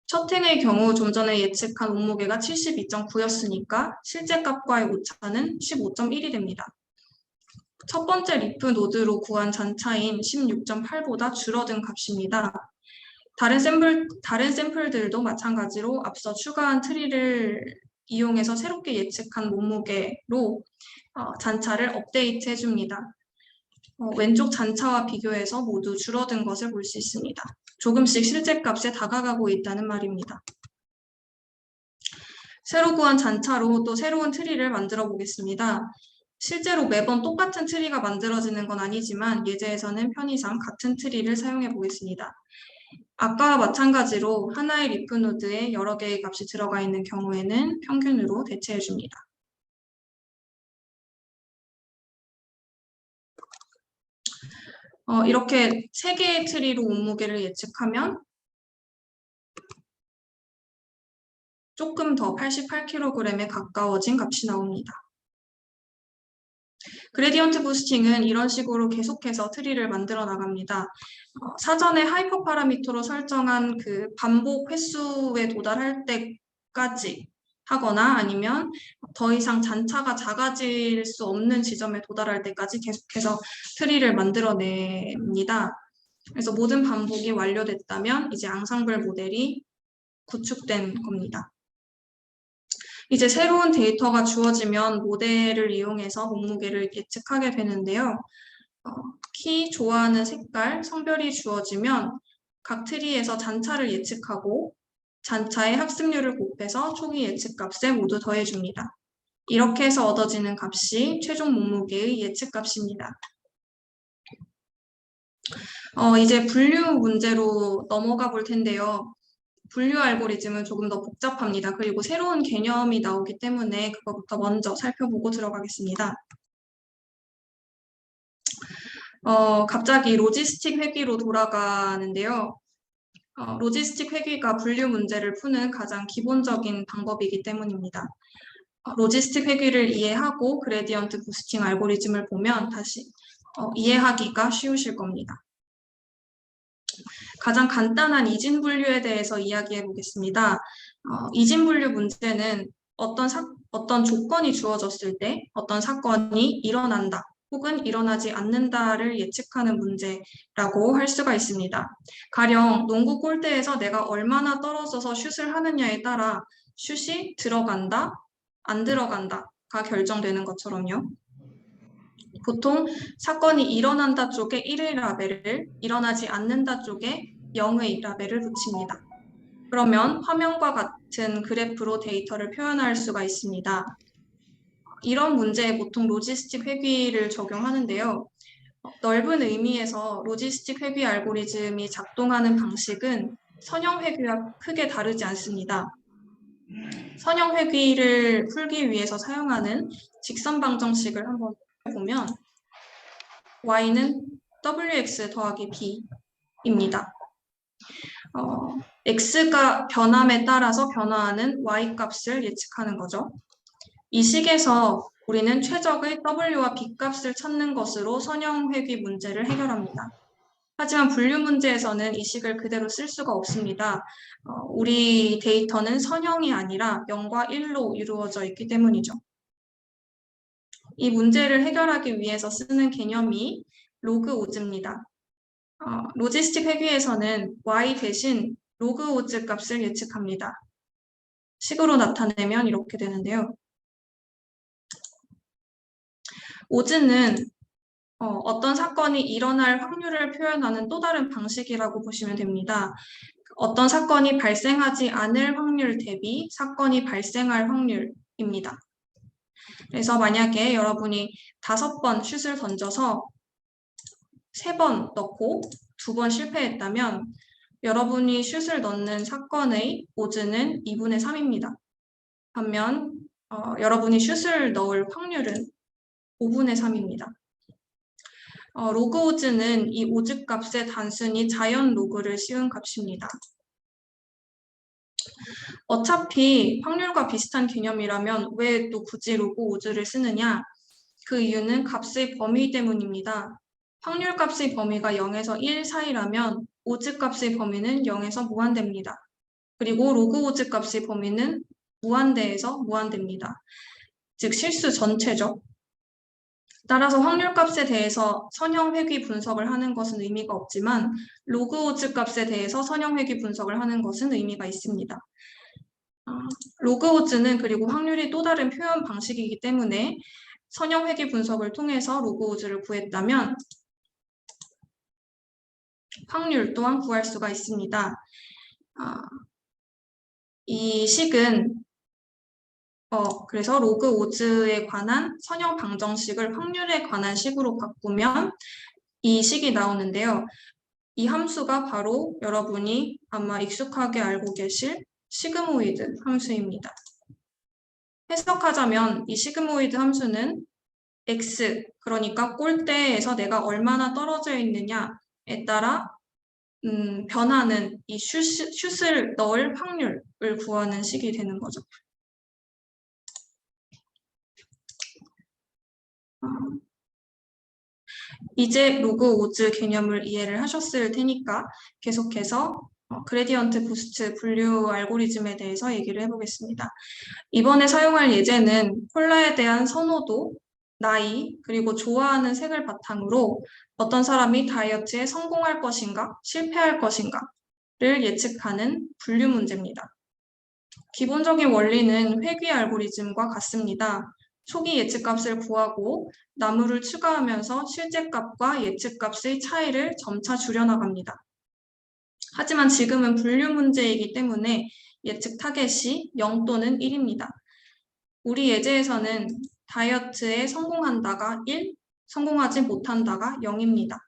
첫 행의 경우 좀 전에 예측한 몸무게가 72.9였으니까 실제 값과의 오차는 15.1이 됩니다. 첫 번째 리프 노드로 구한 잔차인 16.8보다 줄어든 값입니다. 다른 샘플들도 마찬가지로 앞서 추가한 트리를 이용해서 새롭게 예측한 몸무게로 잔차를 업데이트 해줍니다. 왼쪽 잔차와 비교해서 모두 줄어든 것을 볼 수 있습니다. 조금씩 실제 값에 다가가고 있다는 말입니다. 새로 구한 잔차로 또 새로운 트리를 만들어 보겠습니다. 실제로 매번 똑같은 트리가 만들어지는 건 아니지만 예제에서는 편의상 같은 트리를 사용해 보겠습니다. 아까와 마찬가지로 하나의 리프 노드에 여러 개의 값이 들어가 있는 경우에는 평균으로 대체해 줍니다. 이렇게 3개의 트리로 몸무게를 예측하면 조금 더 88kg에 가까워진 값이 나옵니다. 그레디언트 부스팅은 이런 식으로 계속해서 트리를 만들어 나갑니다. 사전에 하이퍼 파라미터로 설정한 그 반복 횟수에 도달할 때까지 하거나 아니면 더 이상 잔차가 작아질 수 없는 지점에 도달할 때까지 계속해서 트리를 만들어냅니다. 그래서 모든 반복이 완료됐다면 이제 앙상블 모델이 구축된 겁니다. 이제 새로운 데이터가 주어지면 모델을 이용해서 몸무게를 예측하게 되는데요. 키, 좋아하는 색깔, 성별이 주어지면 각 트리에서 잔차를 예측하고 잔차의 학습률을 곱해서 초기 예측값에 모두 더해줍니다. 이렇게 해서 얻어지는 값이 최종 몸무게의 예측값입니다. 이제 분류 문제로 넘어가 볼 텐데요. 분류 알고리즘은 조금 더 복잡합니다. 그리고 새로운 개념이 나오기 때문에 그거부터 먼저 살펴보고 들어가겠습니다. 갑자기 로지스틱 회귀로 돌아가는데요. 로지스틱 회귀가 분류 문제를 푸는 가장 기본적인 방법이기 때문입니다. 로지스틱 회귀를 이해하고 그레디언트 부스팅 알고리즘을 보면 다시 이해하기가 쉬우실 겁니다. 가장 간단한 이진 분류에 대해서 이야기해 보겠습니다. 이진 분류 문제는 어떤 조건이 주어졌을 때 어떤 사건이 일어난다 혹은 일어나지 않는다를 예측하는 문제라고 할 수가 있습니다. 가령 농구 골대에서 내가 얼마나 떨어져서 슛을 하느냐에 따라 슛이 들어간다, 안 들어간다가 결정되는 것처럼요. 보통 사건이 일어난다 쪽에 1의 라벨을, 일어나지 않는다 쪽에 0의 라벨을 붙입니다. 그러면 화면과 같은 그래프로 데이터를 표현할 수가 있습니다. 이런 문제에 보통 로지스틱 회귀를 적용하는데요. 넓은 의미에서 로지스틱 회귀 알고리즘이 작동하는 방식은 선형 회귀와 크게 다르지 않습니다. 선형 회귀를 풀기 위해서 사용하는 직선 방정식을 한번 보면 y는 wx 더하기 b입니다. x가 변함에 따라서 변화하는 y 값을 예측하는 거죠. 이 식에서 우리는 최적의 w와 b 값을 찾는 것으로 선형 회귀 문제를 해결합니다. 하지만 분류 문제에서는 이 식을 그대로 쓸 수가 없습니다. 우리 데이터는 선형이 아니라 0과 1로 이루어져 있기 때문이죠. 이 문제를 해결하기 위해서 쓰는 개념이 로그 오즈입니다. 로지스틱 회귀에서는 y 대신 로그 오즈 값을 예측합니다. 식으로 나타내면 이렇게 되는데요. 오즈는 어떤 사건이 일어날 확률을 표현하는 또 다른 방식이라고 보시면 됩니다. 어떤 사건이 발생하지 않을 확률 대비 사건이 발생할 확률입니다. 그래서 만약에 여러분이 5번 슛을 던져서 3번 넣고 2번 실패했다면 여러분이 슛을 넣는 사건의 오즈는 2분의 3입니다. 반면 여러분이 슛을 넣을 확률은 5분의 3입니다. 로그 오즈는 이 오즈 값의 단순히 자연 로그를 씌운 값입니다. 어차피 확률과 비슷한 개념이라면 왜 또 굳이 로그 오즈를 쓰느냐? 그 이유는 값의 범위 때문입니다. 확률 값의 범위가 0에서 1 사이라면 오즈 값의 범위는 0에서 무한대입니다. 그리고 로그 오즈 값의 범위는 무한대에서 무한대입니다. 즉 실수 전체죠. 따라서 확률 값에 대해서 선형 회귀 분석을 하는 것은 의미가 없지만 로그 오즈 값에 대해서 선형 회귀 분석을 하는 것은 의미가 있습니다. 로그 오즈는 그리고 확률이 또 다른 표현 방식이기 때문에 선형 회귀 분석을 통해서 로그 오즈를 구했다면 확률 또한 구할 수가 있습니다. 이 식은 그래서 로그 오즈에 관한 선형 방정식을 확률에 관한 식으로 바꾸면 이 식이 나오는데요. 이 함수가 바로 여러분이 아마 익숙하게 알고 계실 시그모이드 함수입니다. 해석하자면 이 시그모이드 함수는 x, 그러니까 골대에서 내가 얼마나 떨어져 있느냐에 따라 변하는 이 슛을 넣을 확률을 구하는 식이 되는 거죠. 이제 로그 오즈 개념을 이해를 하셨을 테니까 계속해서 그레디언트 부스트 분류 알고리즘에 대해서 얘기를 해보겠습니다. 이번에 사용할 예제는 콜라에 대한 선호도, 나이, 그리고 좋아하는 색을 바탕으로 어떤 사람이 다이어트에 성공할 것인가, 실패할 것인가를 예측하는 분류 문제입니다. 기본적인 원리는 회귀 알고리즘과 같습니다. 초기 예측값을 구하고 나무를 추가하면서 실제값과 예측값의 차이를 점차 줄여나갑니다. 하지만 지금은 분류 문제이기 때문에 예측 타겟이 0 또는 1입니다. 우리 예제에서는 다이어트에 성공한다가 1, 성공하지 못한다가 0입니다.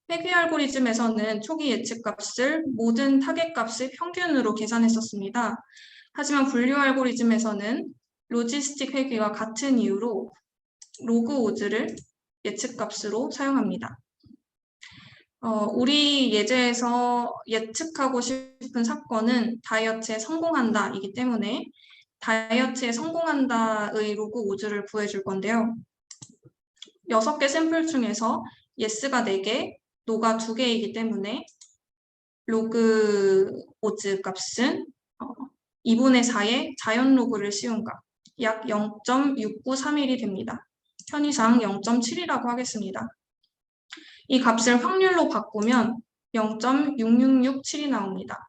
회귀 알고리즘에서는 초기 예측값을 모든 타겟값의 평균으로 계산했었습니다. 하지만 분류 알고리즘에서는 로지스틱 회귀와 같은 이유로 로그 오즈를 예측값으로 사용합니다. 우리 예제에서 예측하고 싶은 사건은 다이어트에 성공한다이기 때문에 다이어트에 성공한다의 로그 오즈를 구해줄 건데요. 6개 샘플 중에서 예스가 4개, 노가 2개이기 때문에 로그 오즈 값은 2분의 4의 자연 로그를 씌운 값, 약 0.6931이 됩니다. 편의상 0.7이라고 하겠습니다. 이 값을 확률로 바꾸면 0.6667이 나옵니다.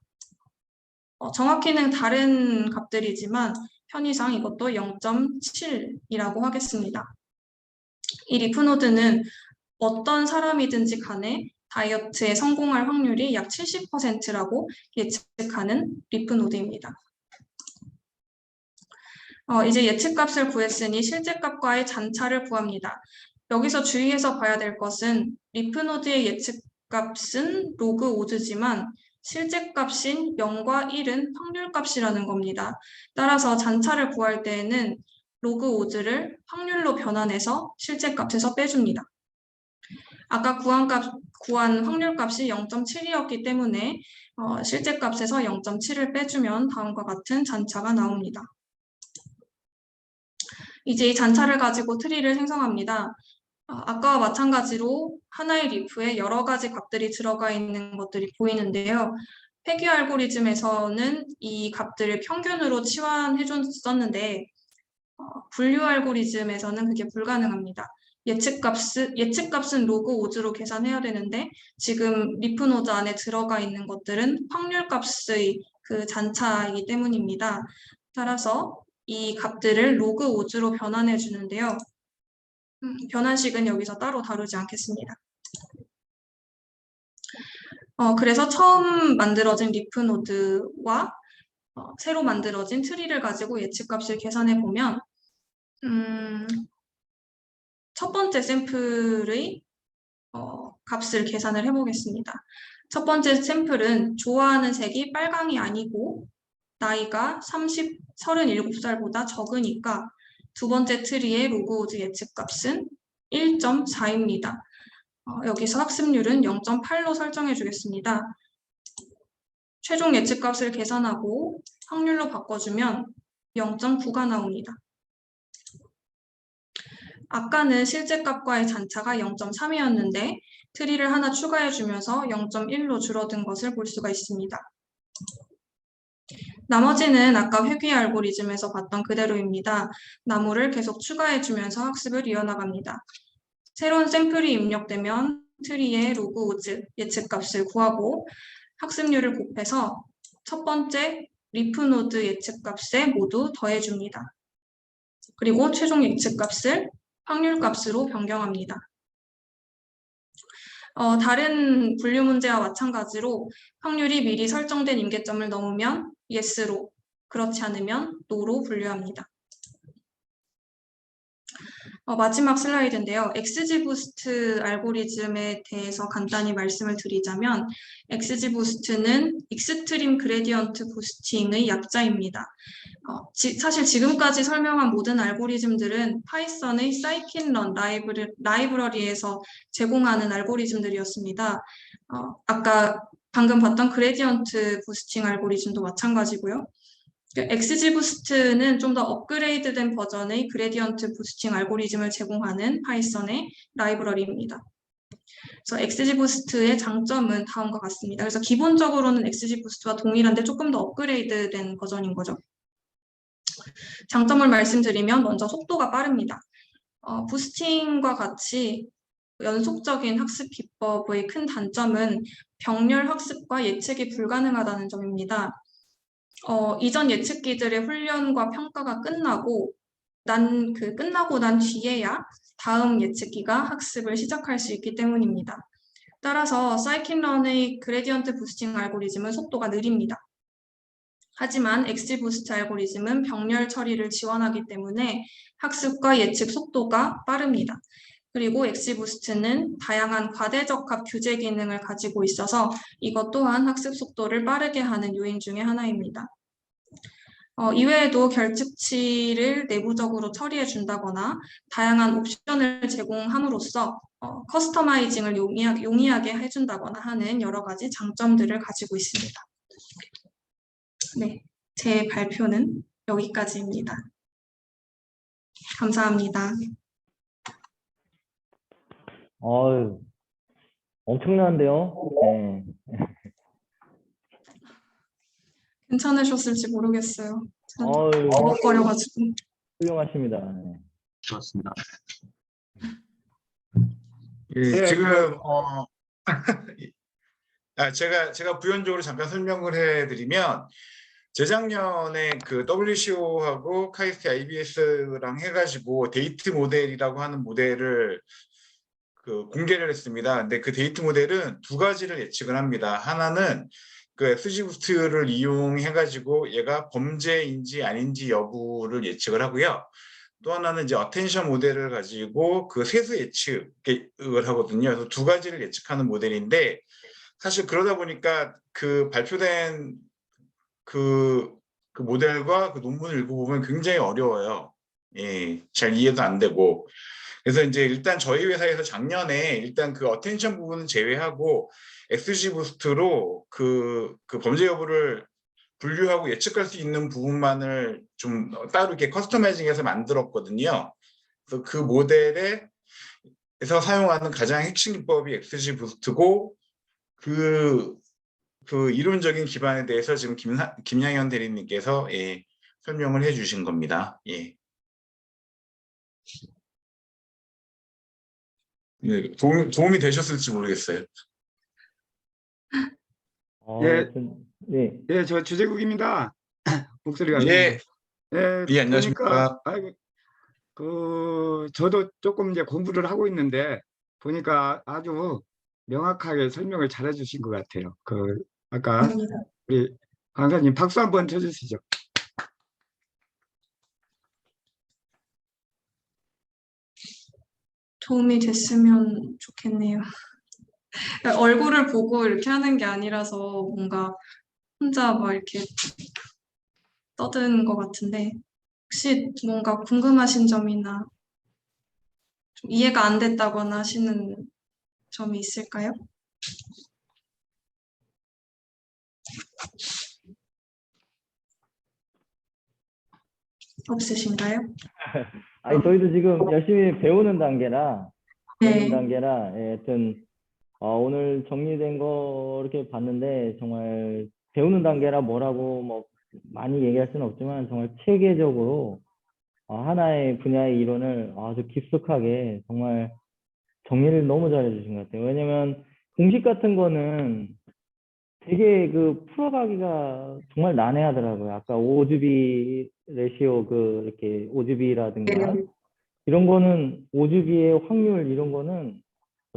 정확히는 다른 값들이지만 편의상 이것도 0.7이라고 하겠습니다. 이 리프노드는 어떤 사람이든지 간에 다이어트에 성공할 확률이 약 70%라고 예측하는 리프노드입니다. 이제 예측값을 구했으니 실제값과의 잔차를 구합니다. 여기서 주의해서 봐야 될 것은 리프노드의 예측값은 로그 오즈지만 실제값인 0과 1은 확률값이라는 겁니다. 따라서 잔차를 구할 때에는 로그 오즈를 확률로 변환해서 실제값에서 빼줍니다. 아까 구한 확률값이 0.7이었기 때문에 실제값에서 0.7을 빼주면 다음과 같은 잔차가 나옵니다. 이제 이 잔차를 가지고 트리를 생성합니다. 아까와 마찬가지로 하나의 리프에 여러 가지 값들이 들어가 있는 것들이 보이는데요. 회귀 알고리즘에서는 이 값들을 평균으로 치환해 줬었는데 분류 알고리즘에서는 그게 불가능합니다. 예측값은 로그 오즈로 계산해야 되는데 지금 리프노드 안에 들어가 있는 것들은 확률값의 그 잔차이기 때문입니다. 따라서 이 값들을 로그 오즈로 변환해 주는데요. 변환식은 여기서 따로 다루지 않겠습니다. 그래서 처음 만들어진 리프노드와 새로 만들어진 트리를 가지고 예측값을 계산해 보면 첫 번째 샘플의 값을 계산을 해보겠습니다. 첫 번째 샘플은 좋아하는 색이 빨강이 아니고 나이가 37살보다 적으니까 두 번째 트리의 로그 오즈 예측값은 1.4입니다. 여기서 학습률은 0.8로 설정해 주겠습니다. 최종 예측값을 계산하고 확률로 바꿔주면 0.9가 나옵니다. 아까는 실제값과의 잔차가 0.3이었는데 트리를 하나 추가해 주면서 0.1로 줄어든 것을 볼 수가 있습니다. 나머지는 아까 회귀 알고리즘에서 봤던 그대로입니다. 나무를 계속 추가해 주면서 학습을 이어나갑니다. 새로운 샘플이 입력되면 트리의 로그 오즈 예측값을 구하고 학습률을 곱해서 첫 번째 리프노드 예측값에 모두 더해줍니다. 그리고 최종 예측값을 확률값으로 변경합니다. 다른 분류 문제와 마찬가지로 확률이 미리 설정된 임계점을 넘으면 yes로, 그렇지 않으면 no로 분류합니다. 마지막 슬라이드인데요. XGBoost 알고리즘에 대해서 간단히 말씀을 드리자면 XGBoost는 익스트림 그레디언트 부스팅의 약자입니다. 사실 지금까지 설명한 모든 알고리즘들은 파이썬의 scikit-learn 라이브러리에서 제공하는 알고리즘들이었습니다. 아까 방금 봤던 그레디언트 부스팅 알고리즘도 마찬가지고요. XGBoost는 좀 더 업그레이드된 버전의 그레디언트 부스팅 알고리즘을 제공하는 파이썬의 라이브러리입니다. 그래서 XGBoost의 장점은 다음과 같습니다. 그래서 기본적으로는 XGBoost와 동일한데 조금 더 업그레이드된 버전인 거죠. 장점을 말씀드리면 먼저 속도가 빠릅니다. 부스팅과 같이 연속적인 학습 기법의 큰 단점은 병렬 학습과 예측이 불가능하다는 점입니다. 이전 예측기들의 훈련과 평가가 끝나고 난 뒤에야 다음 예측기가 학습을 시작할 수 있기 때문입니다. 따라서 사이킨런의 그레디언트 부스팅 알고리즘은 속도가 느립니다. 하지만 XGBoost 알고리즘은 병렬 처리를 지원하기 때문에 학습과 예측 속도가 빠릅니다. 그리고 XGBoost는 다양한 과대적합 규제 기능을 가지고 있어서 이것 또한 학습 속도를 빠르게 하는 요인 중에 하나입니다. 이외에도 결측치를 내부적으로 처리해 준다거나 다양한 옵션을 제공함으로써 커스터마이징을 용이하게 해준다거나 하는 여러 가지 장점들을 가지고 있습니다. 네, 제 발표는 여기까지입니다. 감사합니다. 어유, 엄청난데요? 네. 괜찮으셨을지 모르겠어요. 어유, 버벅거려가지고. 훌륭하십니다. 네. 좋습니다. 예, 지금 제가 부연적으로 잠깐 설명을 해드리면 재작년에 그 WCO하고 카이스트 IBS랑 해가지고 데이트 모델이라고 하는 모델을 공개를 했습니다. 근데 그 데이트 모델은 두 가지를 예측을 합니다. 하나는 그 XGBoost를 이용해가지고 얘가 범죄인지 아닌지 여부를 예측을 하고요. 또 하나는 이제 어텐션 모델을 가지고 그 세수 예측을 하거든요. 그래서 두 가지를 예측하는 모델인데 사실 그러다 보니까 그 발표된 그 모델과 그 논문을 읽어보면 굉장히 어려워요. 예, 잘 이해도 안 되고. 그래서 이제 일단 저희 회사에서 작년에 일단 그 어텐션 부분은 제외하고 XGBoost로 그 범죄 여부를 분류하고 예측할 수 있는 부분만을 좀 따로 이렇게 커스터마이징해서 만들었거든요. 그래서 그 모델에서 사용하는 가장 핵심 기법이 XGBoost고 그 이론적인 기반에 대해서 지금 김양현 대리님께서 설명을 해주신 겁니다. 예. 예, 도움이 되셨을지 모르겠어요. 예. 네. 예, 저 주재국입니다. 목소리가. 예, 예, 예, 안녕하십니까. 보니까 아이고 저도 조금 이제 공부를 하고 있는데 보니까 아주 명확하게 설명을 잘 해주신 것 같아요. 아까 우리 강사님 박수 한번 쳐주시죠. 도움이 됐으면 좋겠네요. 얼굴을 보고 이렇게 하는 게 아니라서 뭔가 혼자 막 이렇게 떠드는 것 같은데 혹시 뭔가 궁금하신 점이나 좀 이해가 안 됐다거나 하시는 점이 있을까요? 없으신가요? 아니, 저희도 지금 열심히 배우는 단계라, 네. 예, 하여튼, 오늘 정리된 거 이렇게 봤는데, 정말 배우는 단계라 뭐라고 뭐 많이 얘기할 수는 없지만, 정말 체계적으로 하나의 분야의 이론을 아주 깊숙하게 정말 정리를 너무 잘해 주신 것 같아요. 왜냐면 공식 같은 거는 되게 풀어가기가 정말 난해하더라고요. 아까 오주비 레시오 이렇게 오주비라든가 네. 이런 거는 오주비의 확률 이런 거는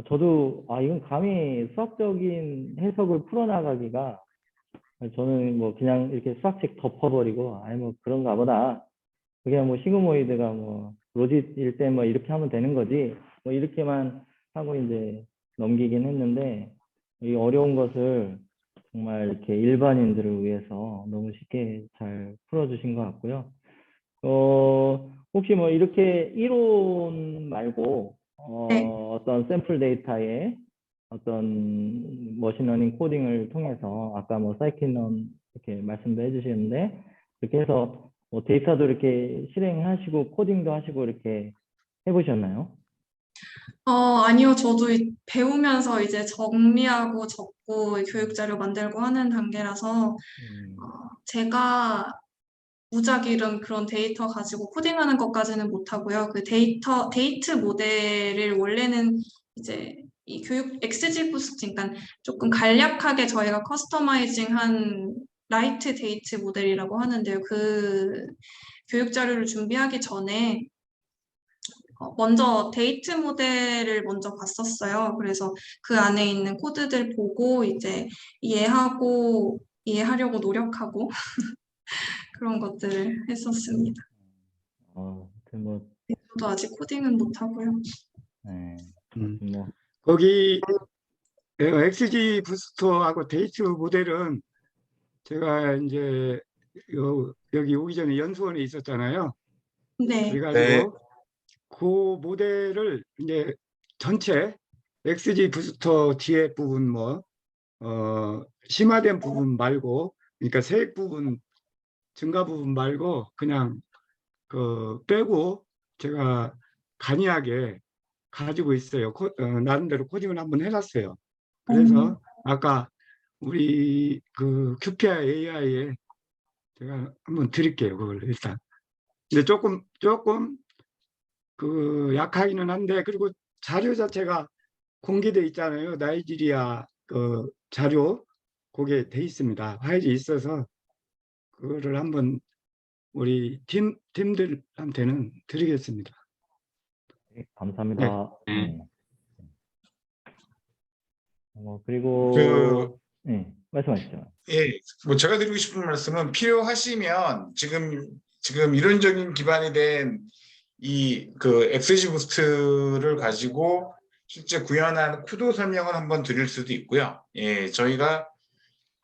저도 이건 감히 수학적인 해석을 풀어나가기가 저는 뭐 그냥 이렇게 수학책 덮어버리고 뭐 그런가 보다. 그냥 뭐 시그모이드가 뭐 로짓일 때 뭐 이렇게 하면 되는 거지 뭐 이렇게만 하고 이제 넘기긴 했는데 이 어려운 것을 정말 이렇게 일반인들을 위해서 너무 쉽게 잘 풀어주신 것 같고요. 혹시 뭐 이렇게 이론 말고 네. 어떤 샘플 데이터에 어떤 머신러닝 코딩을 통해서 아까 뭐 사이킨런 이렇게 말씀도 해주시는데 그렇게 해서 뭐 데이터도 이렇게 실행하시고 코딩도 하시고 이렇게 해보셨나요? 아니요. 저도 배우면서 이제 정리하고 적고 교육 자료 만들고 하는 단계라서 제가 무작위로 그런 데이터 가지고 코딩하는 것까지는 못하고요. 그 데이트 모델을 원래는 이제 이 교육 XG 부스팅, 그러니까 조금 간략하게 저희가 커스터마이징한 라이트 데이트 모델이라고 하는데요. 그 교육 자료를 준비하기 전에 먼저 데이트 모델을 먼저 봤었어요. 그래서 그 안에 있는 코드들 보고 이제 이해하려고 노력하고 그런 것들을 했었습니다. 아무튼 뭐, 저도 아직 코딩은 못하고요. 네, 음. 뭐, 거기 XG 부스터하고 데이트 모델은 제가 이제 여기 오기 전에 연수원에 있었잖아요. 네. 그래가지고 그 모델을 이제 전체 XG 부스터 뒤에 부분 심화된 부분 말고, 그러니까 세액 부분 증가 부분 말고 그냥 그 빼고 제가 간이하게 가지고 있어요. 나름대로 코딩을 한번 해놨어요. 그래서 아까 우리 그 QPI AI에 제가 한번 드릴게요. 그걸 일단. 근데 조금 그 약하기는 한데, 그리고 자료 자체가 공개돼 있잖아요. 나이지리아 그 자료 그게 돼 있습니다. 파일이 있어서 그거를 한번 우리 팀들한테는 드리겠습니다. 네, 감사합니다. 네. 그리고, 그 네, 말씀하시죠. 예, 뭐 제가 드리고 싶은 말씀은 필요하시면 지금 이론적인 기반이 된 이 그 XG 부스트를 가지고 실제 구현한 코드 설명을 한번 드릴 수도 있고요. 예, 저희가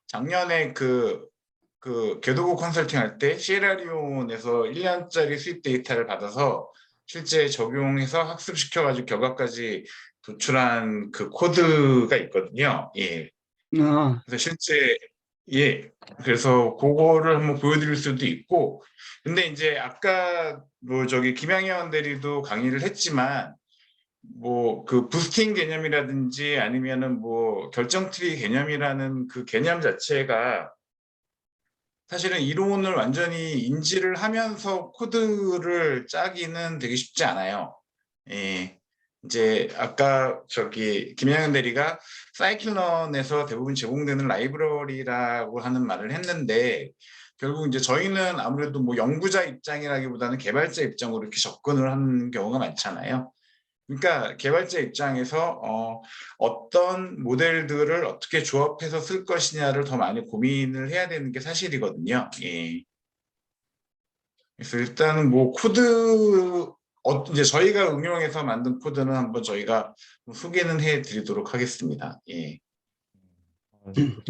작년에 그 궤도고 컨설팅 할 때 시에라리온에서 1년짜리 수입 데이터를 받아서 실제 적용해서 학습시켜가지고 결과까지 도출한 그 코드가 있거든요. 예. 아, 그래서 실제 예 그래서 그거를 한번 보여드릴 수도 있고, 근데 이제 아까 뭐 저기 김양현 대리도 강의를 했지만 뭐 그 부스팅 개념이라든지 아니면은 뭐 결정 트리 개념이라는 그 개념 자체가 사실은 이론을 완전히 인지를 하면서 코드를 짜기는 되게 쉽지 않아요. 예. 이제 아까 저기 김양현 대리가 사이클런에서 대부분 제공되는 라이브러리라고 하는 말을 했는데, 결국 이제 저희는 아무래도 뭐 연구자 입장이라기보다는 개발자 입장으로 이렇게 접근을 하는 경우가 많잖아요. 그러니까 개발자 입장에서 어떤 모델들을 어떻게 조합해서 쓸 것이냐를 더 많이 고민을 해야 되는 게 사실이거든요. 예. 그래서 일단은 뭐 코드 이제 저희가 응용해서 만든 코드는 한번 저희가 소개는 해드리도록 하겠습니다. 예.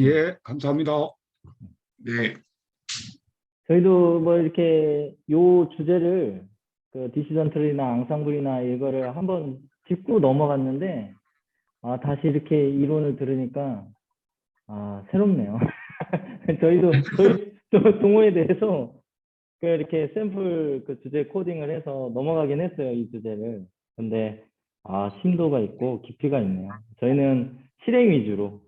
예, 감사합니다. 네. 저희도 뭐 이렇게 요 주제를 그 디시전 트리나 앙상블이나 이거를 한번 짚고 넘어갔는데, 다시 이렇게 이론을 들으니까 새롭네요. 저희 또 동호회 대해서 그 이렇게 샘플 그 주제 코딩을 해서 넘어가긴 했어요, 이 주제를. 근데 심도가 있고 깊이가 있네요. 저희는 실행 위주로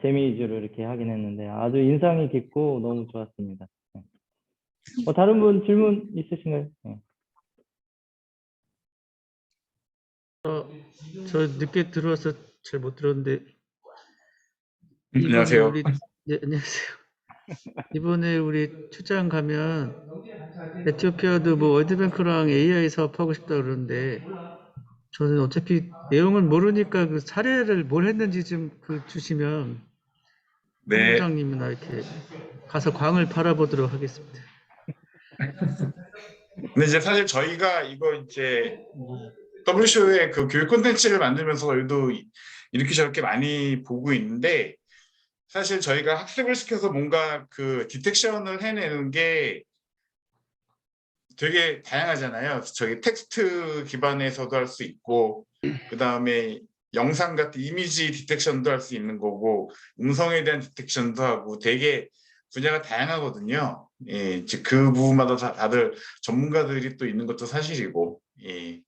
재미 위주로 이렇게 하긴 했는데 아주 인상이 깊고 너무 좋았습니다. 다른 분 질문 있으신가요? 네. 저 늦게 들어와서 잘 못 들었는데 안녕하세요. 네, 안녕하세요. 이번에 우리 출장 가면 에티오피아도 뭐 월드뱅크랑 AI 사업하고 싶다 그러는데 저는 어차피 내용을 모르니까 그 사례를 뭘 했는지 좀 주시면 네. 본부장님이나 이렇게 가서 광을 바라보도록 하겠습니다. 근데 이제 사실 저희가 이거 이제 WCO의 그 교육 콘텐츠를 만들면서 저희도 이렇게 저렇게 많이 보고 있는데, 사실 저희가 학습을 시켜서 뭔가 그 디텍션을 해내는 게 되게 다양하잖아요. 저희 텍스트 기반에서도 할 수 있고, 그 다음에 영상 같은 이미지 디텍션도 할 수 있는 거고, 음성에 대한 디텍션도 하고 되게 분야가 다양하거든요. 예, 이제 그 부분마다 다들 전문가들이 또 있는 것도 사실이고, 예.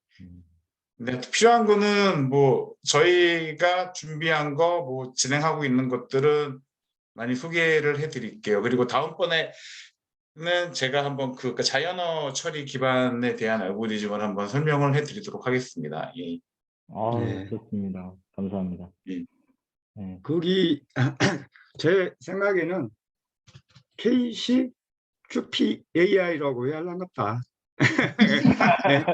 근데 필요한 거는 뭐 저희가 준비한 거, 뭐 진행하고 있는 것들은 많이 소개를 해드릴게요. 그리고 다음번에는 제가 한번 그 자연어 처리 기반에 대한 알고리즘을 한번 설명을 해드리도록 하겠습니다. 예. 아, 네. 좋습니다. 감사합니다. 예. 네. 거기 제 생각에는 KC QPAI라고 해야 하려나? 네,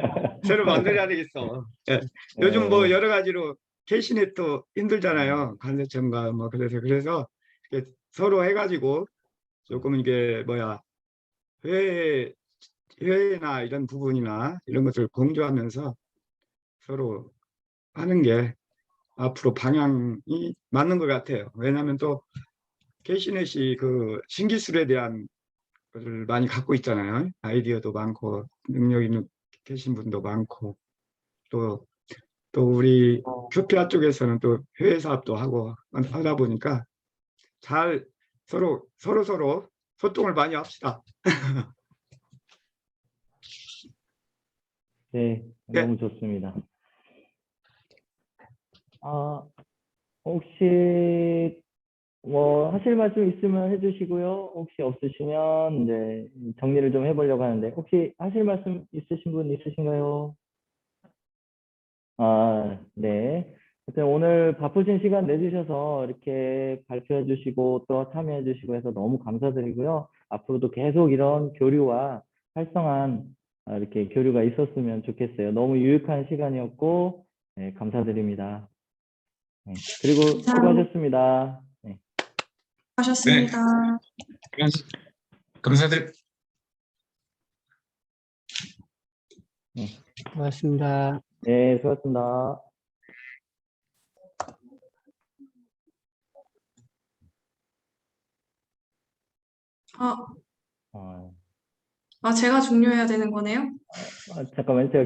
새로 만들어야 되겠어. 예. 요즘 뭐 네. 여러 가지로 캐시넷도 힘들잖아요. 관세청과 뭐 그래서 이렇게 서로 해가지고 조금 이게 뭐야 회회나 이런 부분이나 이런 것을 공조하면서 서로 하는 게 앞으로 방향이 맞는 것 같아요. 왜냐하면 또 캐시넷이 그 신기술에 대한 것을 많이 갖고 있잖아요. 아이디어도 많고 능력 있는 계신 분도 많고 또 우리 교피아 쪽에서는 또 해외 사업도 하고 하다 보니까 잘 서로 소통을 많이 합시다. 네, 예, 너무 좋습니다. 아, 혹시 뭐 하실 말씀 있으면 해주시고요. 혹시 없으시면 이제 정리를 좀 해보려고 하는데 혹시 하실 말씀 있으신 분 있으신가요? 아, 네. 하여튼 오늘 바쁘신 시간 내주셔서 이렇게 발표해 주시고 또 참여해 주시고 해서 너무 감사드리고요. 앞으로도 계속 이런 교류와 활성한 이렇게 교류가 있었으면 좋겠어요. 너무 유익한 시간이었고, 네, 감사드립니다. 네, 그리고 수고하셨습니다. 네. 네, 하셨습니다. 감사드립니다. 네, 고맙습니다. 네, 수고하셨습니다. 아, 아, 제가 종료해야 되는 거네요? 잠깐만요. 제가